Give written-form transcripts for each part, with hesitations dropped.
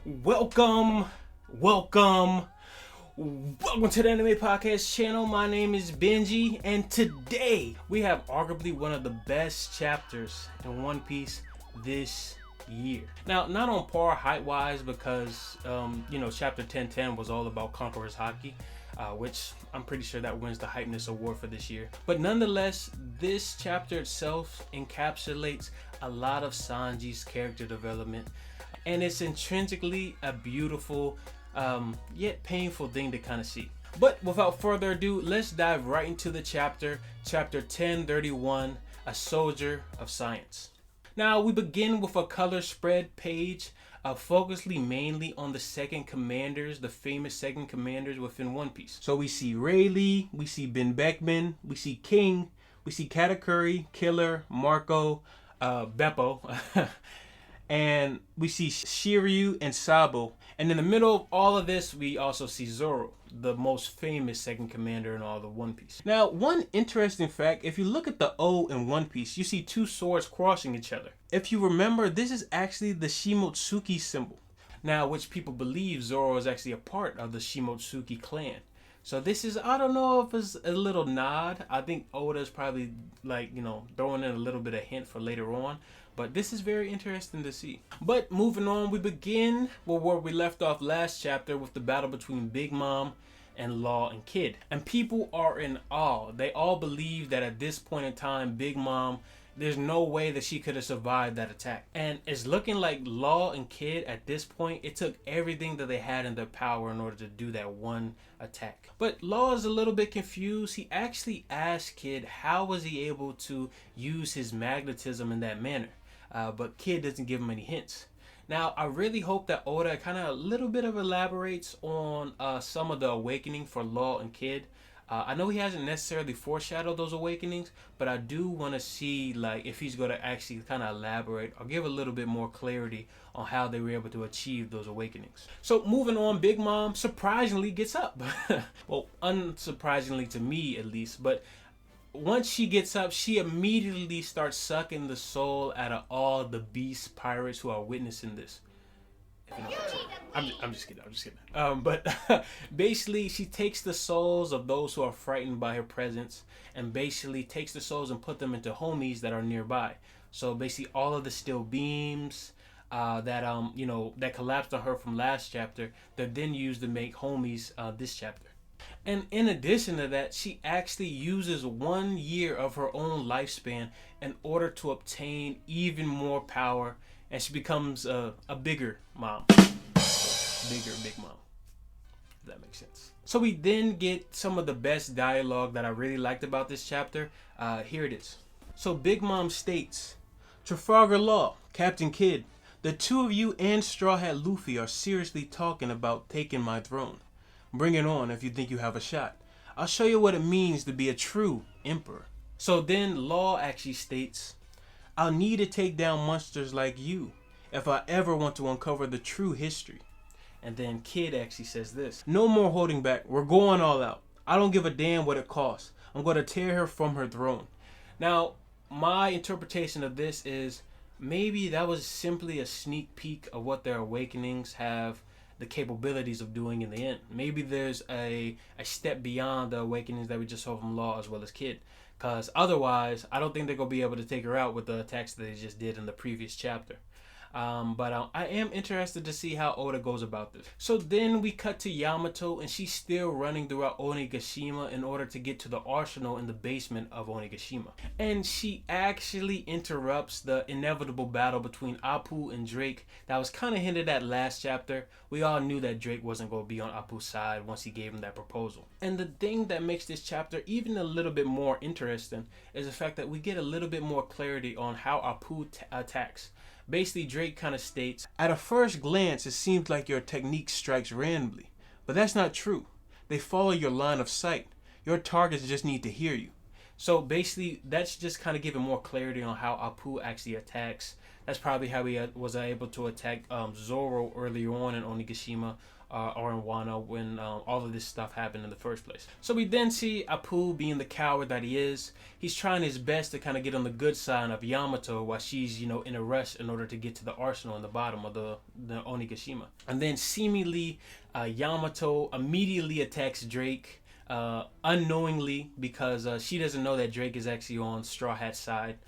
Welcome, welcome, welcome to the Anime Podcast channel. My name is Benji, and today we have arguably one of the best chapters in One Piece this year. Now, not on par height-wise because, chapter 1010 was all about Conqueror's Haki, which I'm pretty sure that wins the Hypeness Award for this year. But nonetheless, this chapter itself encapsulates a lot of Sanji's character development. And it's intrinsically a beautiful, yet painful thing to kind of see. But without further ado, let's dive right into the chapter 1031, A Soldier of Science. Now, we begin with a color spread page, focusing mainly on the second commanders, the famous second commanders within One Piece. So we see Rayleigh, we see Ben Beckman, we see King, we see Katakuri, Killer, Marco, Beppo, and we see Shiryu and Sabo. And in the middle of all of this, we also see Zorro, the most famous second commander in all of One Piece. Now, one interesting fact, if you look at the O in One Piece, you see two swords crossing each other. If you remember, this is actually the Shimotsuki symbol. Now, which people believe Zorro is actually a part of the Shimotsuki clan. So this is, I don't know if it's a little nod. I think Oda's probably throwing in a little bit of hint for later on. But this is very interesting to see. But moving on, we begin with where we left off last chapter with the battle between Big Mom and Law and Kid. And people are in awe. They all believe that at this point in time, Big Mom, there's no way that she could have survived that attack. And it's looking like Law and Kid at this point, it took everything that they had in their power in order to do that one attack. But Law is a little bit confused. He actually asked Kid how was he able to use his magnetism in that manner. But Kid doesn't give him any hints. Now, I really hope that Oda kind of a little bit of elaborates on some of the awakening for Law and Kid. I know he hasn't necessarily foreshadowed those awakenings, but I do want to see if he's going to actually kind of elaborate or give a little bit more clarity on how they were able to achieve those awakenings. So moving on, Big Mom surprisingly gets up. Well, unsurprisingly to me at least, but once she gets up, she immediately starts sucking the soul out of all the beast pirates who are witnessing this. I'm just kidding. But basically, she takes the souls of those who are frightened by her presence, and basically takes the souls and put them into homies that are nearby. So basically, all of the steel beams that collapsed on her from last chapter, they're then used to make homies this chapter. And in addition to that, she actually uses 1 year of her own lifespan in order to obtain even more power, and she becomes a bigger mom. Big mom. If that makes sense. So we then get some of the best dialogue that I really liked about this chapter. Here it is. So Big Mom states, Trafalgar Law, Captain Kidd, the two of you and Straw Hat Luffy are seriously talking about taking my throne. Bring it on if you think you have a shot. I'll show you what it means to be a true emperor. So then Law actually states, I'll need to take down monsters like you if I ever want to uncover the true history. And then Kid actually says this, no more holding back. We're going all out. I don't give a damn what it costs. I'm going to tear her from her throne. Now, my interpretation of this is maybe that was simply a sneak peek of what their awakenings have the capabilities of doing in the end. Maybe there's a step beyond the awakenings that we just saw from Law as well as Kid. Because otherwise, I don't think they're going to be able to take her out with the attacks that they just did in the previous chapter. But I am interested to see how Oda goes about this. So then we cut to Yamato, and she's still running throughout Onigashima in order to get to the arsenal in the basement of Onigashima. And she actually interrupts the inevitable battle between Appu and Drake that was kind of hinted at last chapter. We all knew that Drake wasn't going to be on Appu's side once he gave him that proposal. And the thing that makes this chapter even a little bit more interesting is the fact that we get a little bit more clarity on how Appu attacks. Basically, Drake kind of states, at a first glance, it seems like your technique strikes randomly. But that's not true. They follow your line of sight. Your targets just need to hear you. So basically, that's just kind of giving more clarity on how Appu actually attacks. That's probably how he was able to attack Zorro earlier on in Onigashima or in Wano when all of this stuff happened in the first place. So we then see Apu being the coward that he is. He's trying his best to kind of get on the good side of Yamato while she's, in a rush in order to get to the arsenal in the bottom of the Onigashima. And then seemingly Yamato immediately attacks Drake unknowingly because she doesn't know that Drake is actually on Straw Hat's side.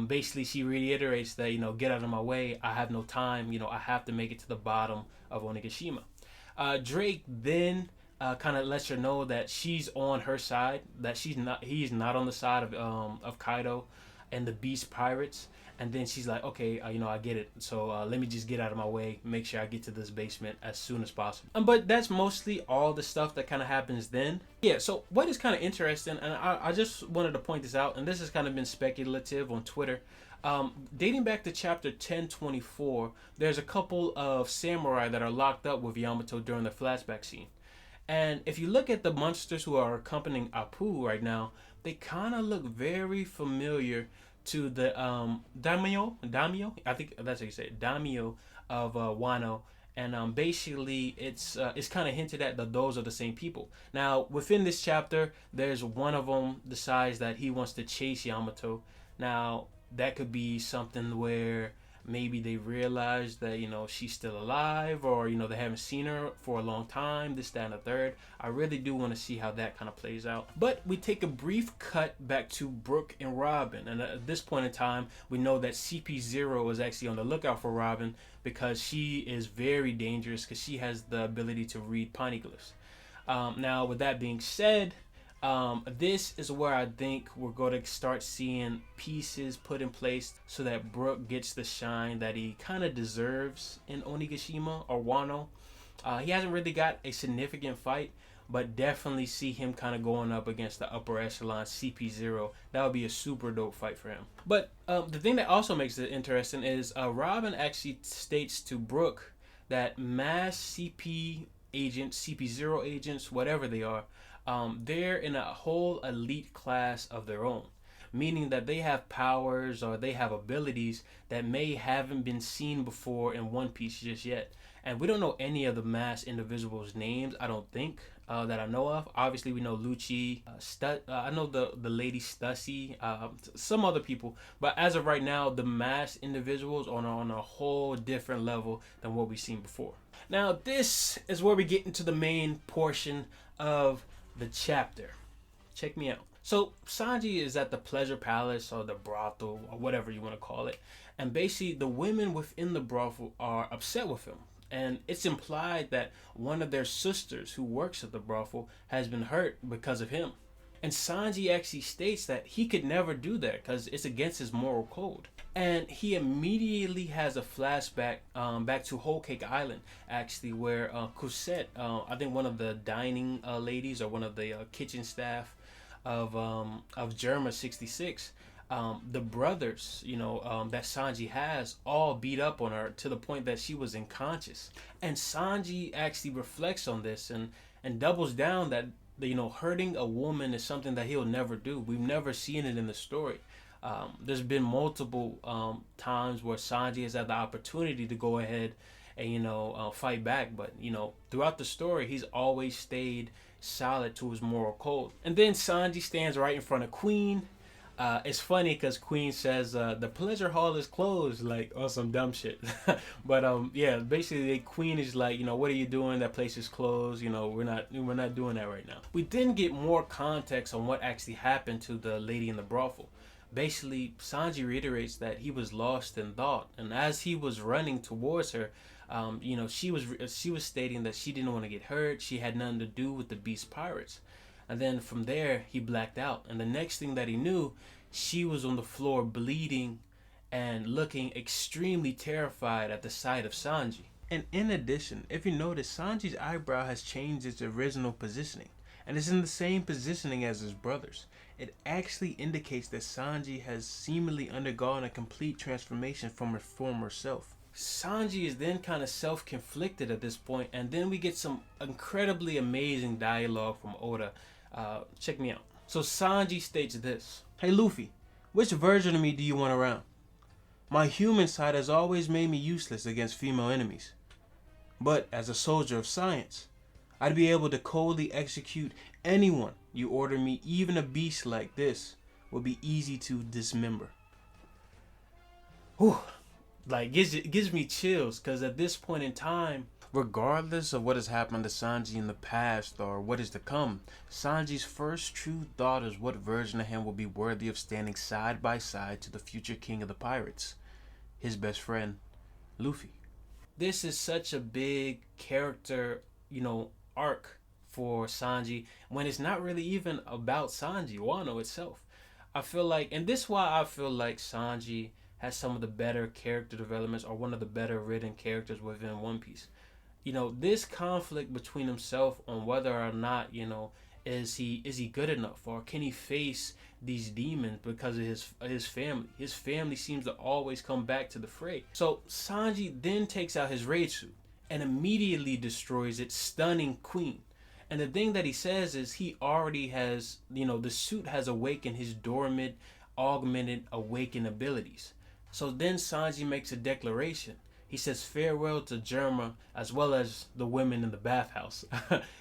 Basically she reiterates that, get out of my way, I have no time, I have to make it to the bottom of Onigashima. Drake then kind of lets her know that she's on her side, that he's not on the side of Kaido and the Beast Pirates. And then she's like, okay, I get it. So let me just get out of my way, make sure I get to this basement as soon as possible. But that's mostly all the stuff that kind of happens then. Yeah, so what is kind of interesting, and I just wanted to point this out, and this has kind of been speculative on Twitter. Dating back to chapter 1024, there's a couple of samurai that are locked up with Yamato during the flashback scene. And if you look at the monsters who are accompanying Apu right now, they kind of look very familiar to the daimyo, I think that's how you say it, daimyo of Wano, and basically it's kind of hinted at that those are the same people. Now within this chapter, there's one of them decides that he wants to chase Yamato. Now that could be something where maybe they realize that she's still alive, or they haven't seen her for a long time, this, that, and the third. I really do want to see how that kind of plays out. But we take a brief cut back to Brook and Robin, and at this point in time we know that CP0 is actually on the lookout for Robin because she is very dangerous because she has the ability to read poneglyphs. Now with that being said, this is where I think we're going to start seeing pieces put in place so that Brook gets the shine that he kind of deserves in Onigashima or Wano. He hasn't really got a significant fight, but definitely see him kind of going up against the upper echelon CP0. That would be a super dope fight for him. But the thing that also makes it interesting is Robin actually states to Brook that mass CP agents, CP0 agents, whatever they are, they're in a whole elite class of their own, meaning that they have powers or they have abilities that may haven't been seen before in One Piece just yet. And we don't know any of the mass individuals' names, I don't think, that I know of. Obviously, we know Lucci, I know the lady Stussy, some other people. But as of right now, the mass individuals are on a whole different level than what we've seen before. Now, this is where we get into the main portion of the chapter. Check me out. So Sanji is at the pleasure palace or the brothel or whatever you want to call it, and basically the women within the brothel are upset with him, and it's implied that one of their sisters who works at the brothel has been hurt because of him. And Sanji actually states that he could never do that because it's against his moral code. And he immediately has a flashback back to Whole Cake Island, actually, where Cosette, I think one of the dining ladies or one of the kitchen staff of Germa 66, the brothers, that Sanji has, all beat up on her to the point that she was unconscious. And Sanji actually reflects on this and doubles down that hurting a woman is something that he'll never do. We've never seen it in the story. There's been multiple times where Sanji has had the opportunity to go ahead and fight back, but throughout the story he's always stayed solid to his moral code. And then Sanji stands right in front of Queen. It's funny because Queen says the pleasure hall is closed, like, or some dumb shit. But yeah, basically Queen is like, what are you doing? That place is closed. We're not doing that right now. We then get more context on what actually happened to the lady in the brothel. Basically, Sanji reiterates that he was lost in thought, and as he was running towards her, she was stating that she didn't want to get hurt. She had nothing to do with the Beast Pirates. And then from there, he blacked out. And the next thing that he knew, she was on the floor bleeding and looking extremely terrified at the sight of Sanji. And in addition, if you notice, Sanji's eyebrow has changed its original positioning, and it's in the same positioning as his brother's. It actually indicates that Sanji has seemingly undergone a complete transformation from her former self. Sanji is then kind of self-conflicted at this point, and then we get some incredibly amazing dialogue from Oda. Check me out. So Sanji states this: "Hey Luffy, which version of me do you want around? My human side has always made me useless against female enemies. But as a soldier of science, I'd be able to coldly execute anyone you order me. Even a beast like this would be easy to dismember. Whew. Like, it gives me chills, because at this point in time, regardless of what has happened to Sanji in the past or what is to come, Sanji's first true thought is what version of him will be worthy of standing side by side to the future king of the pirates, his best friend, Luffy. This is such a big character, arc for Sanji, when it's not really even about Sanji, Wano itself. I feel like, and this is why I feel like Sanji has some of the better character developments, or one of the better written characters within One Piece. This conflict between himself on whether or not, is he good enough, or can he face these demons because of his family. His family seems to always come back to the fray. So Sanji then takes out his raid suit and immediately destroys it, stunning Queen. And the thing that he says is he already has, the suit has awakened his dormant, augmented, awakened abilities. So then Sanji makes a declaration. He says farewell to Germa as well as the women in the bathhouse,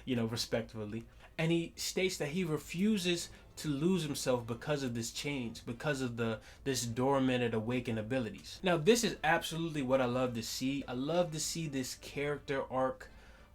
respectively. And he states that he refuses to lose himself because of this change, because of this dormant awakened abilities. Now, this is absolutely what I love to see. I love to see this character arc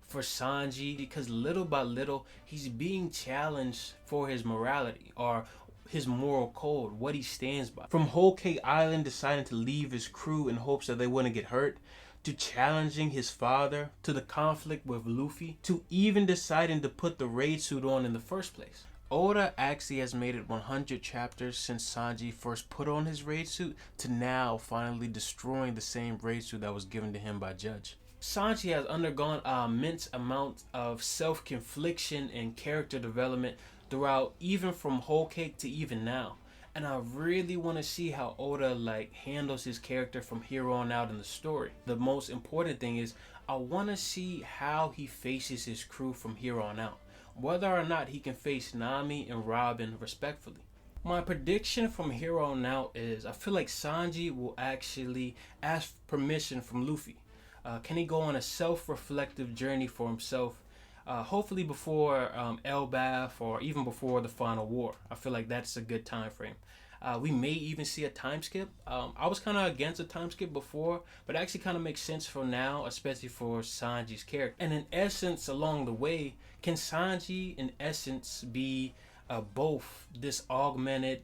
for Sanji, because little by little he's being challenged for his morality, or his moral code, what he stands by. From Whole Cake Island deciding to leave his crew in hopes that they wouldn't get hurt, to challenging his father, to the conflict with Luffy, to even deciding to put the raid suit on in the first place. Oda actually has made it 100 chapters since Sanji first put on his raid suit, to now finally destroying the same raid suit that was given to him by Judge. Sanji has undergone an immense amount of self-confliction and character development throughout, even from Whole Cake to even now. And I really want to see how Oda handles his character from here on out in the story. The most important thing is I want to see how he faces his crew from here on out. Whether or not he can face Nami and Robin respectfully. My prediction from here on out is I feel like Sanji will actually ask permission from Luffy. Can he go on a self-reflective journey for himself? Hopefully before Elbaf, or even before the final war. I feel like that's a good time frame. We may even see a time skip. I was kind of against a time skip before, but it actually kind of makes sense for now, especially for Sanji's character. And in essence, along the way, can Sanji in essence be both this augmented,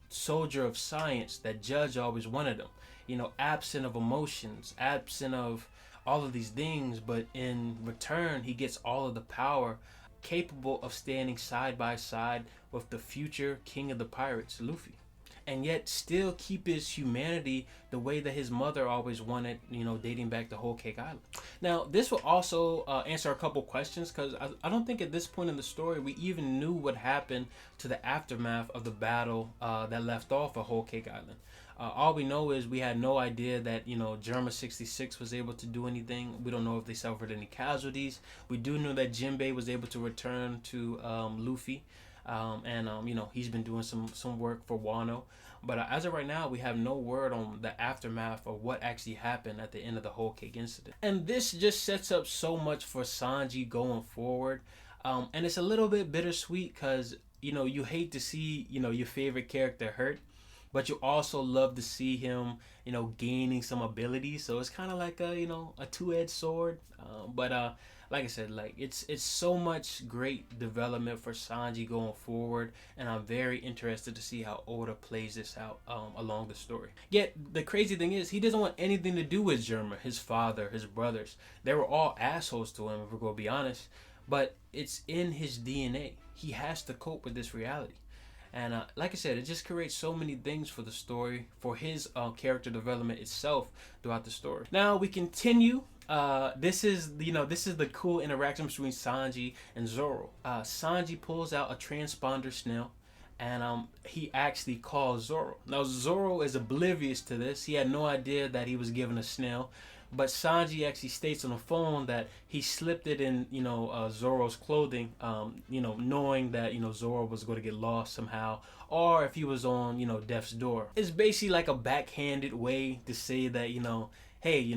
soldier of science that Judge always wanted him? Absent of emotions, absent of all of these things, but in return he gets all of the power, capable of standing side by side with the future king of the pirates, Luffy, and yet still keep his humanity the way that his mother always wanted, dating back to Whole Cake Island. Now, this will also answer a couple questions, because I don't think at this point in the story we even knew what happened to the aftermath of the battle that left off at Whole Cake Island. All we know is we had no idea that, Germa 66 was able to do anything. We don't know if they suffered any casualties. We do know that Jinbei was able to return to Luffy. And he's been doing some work for Wano. But as of right now, we have no word on the aftermath of what actually happened at the end of the Whole Cake incident. And this just sets up so much for Sanji going forward. And it's a little bit bittersweet, because, you hate to see, your favorite character hurt. But you also love to see him, gaining some abilities. So it's kind of like a two-edged sword. But like I said, it's so much great development for Sanji going forward, and I'm very interested to see how Oda plays this out along the story. Yet the crazy thing is, he doesn't want anything to do with Germa, his father, his brothers. They were all assholes to him, if we're gonna be honest. But it's in his DNA. He has to cope with this reality. And like I said, it just creates so many things for the story, for his character development itself throughout the story. Now we continue. This is the cool interaction between Sanji and Zorro. Sanji pulls out a transponder snail, and he actually calls Zorro. Now Zorro is oblivious to this. He had no idea that he was given a snail, But Sanji actually states on the phone that he slipped it in, Zoro's clothing, knowing that, Zoro was going to get lost somehow, or if he was on, death's door. It's basically like a backhanded way to say that, hey,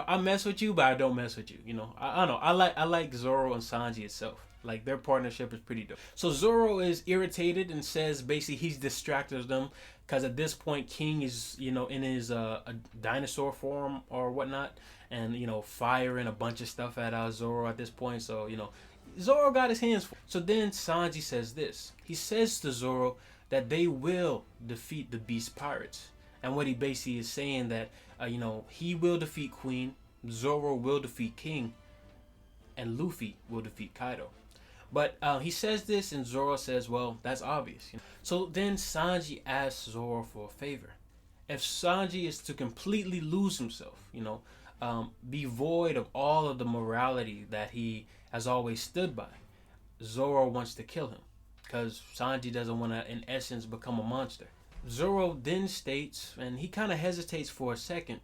I mess with you, but I don't mess with you. I don't know. I like Zoro and Sanji itself. Like, their partnership is pretty dope. So Zoro is irritated and says basically he's distracted them because at this point King is, in his a dinosaur form or whatnot, and firing a bunch of stuff at Zoro at this point. So Zoro got his hands full. So then Sanji says this. He says to Zoro that they will defeat the Beast Pirates, and what he basically is saying that he will defeat Queen, Zoro will defeat King, and Luffy will defeat Kaido. But he says this, and Zoro says, well, that's obvious. So then Sanji asks Zoro for a favor. If Sanji is to completely lose himself, be void of all of the morality that he has always stood by, Zoro wants to kill him because Sanji doesn't want to, in essence, become a monster. Zoro then states, and he kind of hesitates for a second,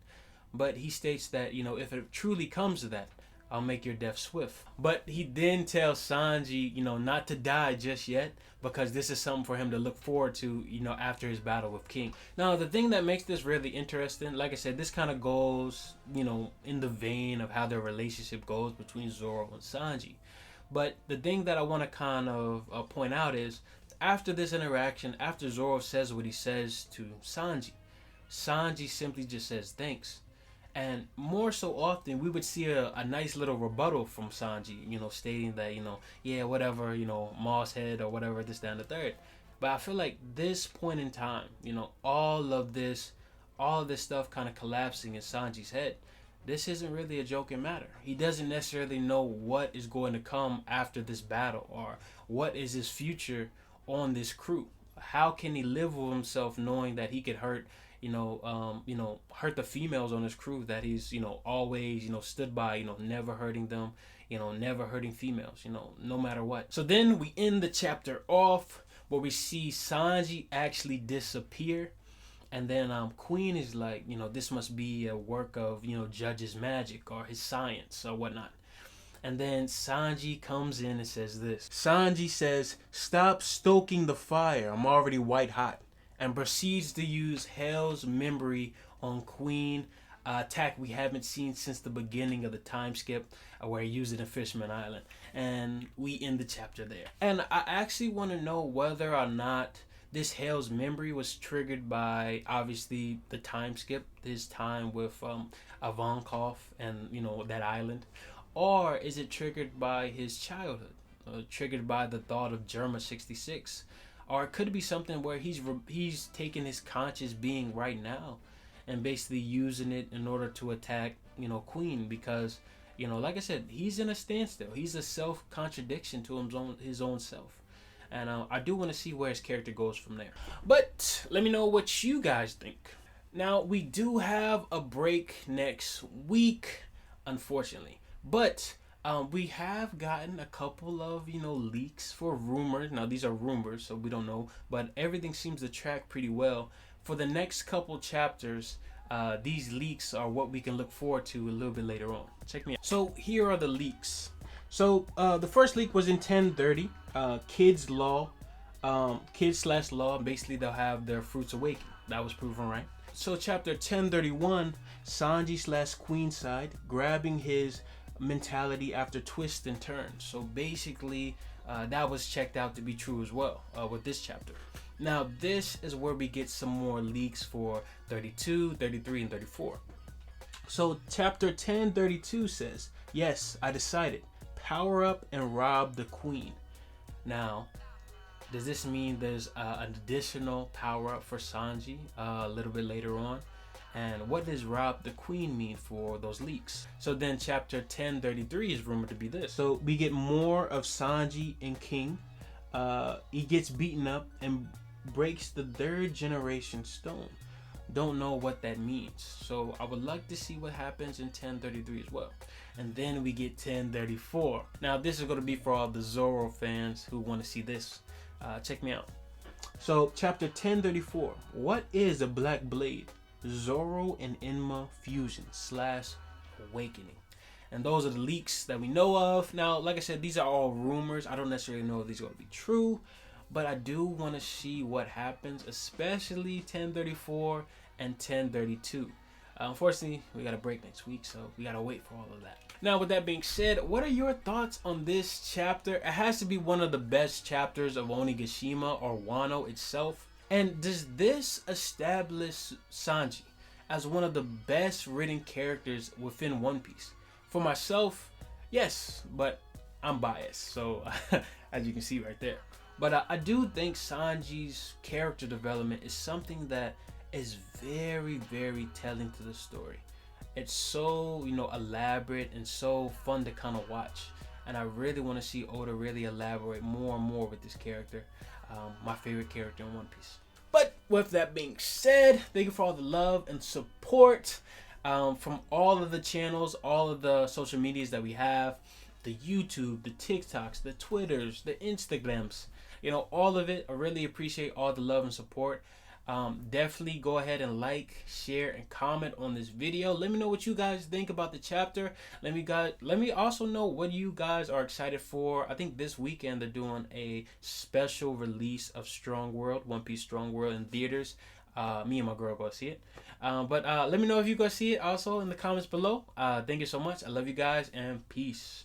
but he states that, if it truly comes to that, I'll make your death swift. But he then tells Sanji, not to die just yet, because this is something for him to look forward to, after his battle with King. Now, the thing that makes this really interesting, like I said, this kind of goes, in the vein of how their relationship goes between Zoro and Sanji. But the thing that I want to kind of point out is, after this interaction, after Zoro says what he says to Sanji, Sanji simply just says thanks. And more so often, we would see a nice little rebuttal from Sanji, stating that, yeah, whatever, Moss head or whatever, this, that, and the third. But I feel like this point in time, all of this stuff kind of collapsing in Sanji's head, this isn't really a joking matter. He doesn't necessarily know what is going to come after this battle, or what is his future on this crew. How can he live with himself knowing that he could hurt hurt the females on his crew that he's, always, stood by, never hurting them, never hurting females, no matter what. So then we end the chapter off where we see Sanji actually disappear. And then Queen is like, this must be a work of, Judge's magic or his science or whatnot. And then Sanji comes in and says this. Sanji says, "Stop stoking the fire. I'm already white hot." And proceeds to use Hell's memory on Queen, attack we haven't seen since the beginning of the time skip, where he used it in Fisherman Island. And we end the chapter there. And I actually want to know whether or not this Hell's memory was triggered by, obviously, the time skip, his time with Ivankov and, that island. Or is it triggered by his childhood, triggered by the thought of Germa 66? Or it could be something where he's taking his conscious being right now and basically using it in order to attack, Queen, because, like I said, he's in a standstill. He's a self-contradiction to his own self. And I do want to see where his character goes from there. But let me know what you guys think. Now, we do have a break next week, unfortunately. But we have gotten a couple of, leaks for rumors. Now, these are rumors, so we don't know. But everything seems to track pretty well. For the next couple chapters, these leaks are what we can look forward to a little bit later on. Check me out. So, here are the leaks. So, the first leak was in 1030. Kids' law. Kids/law. Basically, they'll have their fruits awakened. That was proven right. So, chapter 1031, Sanji/Queenside grabbing his mentality after twists and turns. So basically that was checked out to be true as well with this chapter. Now this is where we get some more leaks for 32, 33, and 34. So chapter 1032 says, "Yes, I decided. Power up and rob the Queen." Now, does this mean there's an additional power up for Sanji a little bit later on? And what does rob the Queen mean for those leaks? So then chapter 1033 is rumored to be this. So we get more of Sanji and King. He gets beaten up and breaks the 3rd generation stone. Don't know what that means. So I would like to see what happens in 1033 as well. And then we get 1034. Now this is going to be for all the Zorro fans who want to see this. Check me out. So chapter 1034. What is a black blade? Zorro and Enma fusion / awakening. And those are the leaks that we know of. Now, like I said, these are all rumors. I don't necessarily know if these are going to be true, but I do want to see what happens, especially 1034 and 1032. Unfortunately, we got a break next week, so we got to wait for all of that. Now, with that being said, what are your thoughts on this chapter? It has to be one of the best chapters of Onigashima or Wano itself. And does this establish Sanji as one of the best written characters within One Piece? For myself, yes, but I'm biased, so as you can see right there. But I do think Sanji's character development is something that is very, very telling to the story. It's so, elaborate and so fun to kind of watch. And I really want to see Oda really elaborate more and more with this character. My favorite character in One Piece. But with that being said, thank you for all the love and support from all of the channels, all of the social medias that we have, the YouTube, the TikToks, the Twitters, the Instagrams, all of it. I really appreciate all the love and support. Definitely go ahead and like, share, and comment on this video. Let me know what you guys think about the chapter. Let me also know what you guys are excited for. I think this weekend they're doing a special release of Strong World, One Piece Strong World in theaters. Me and my girl go see it. But let me know if you go see it also in the comments below. Thank you so much. I love you guys, and peace.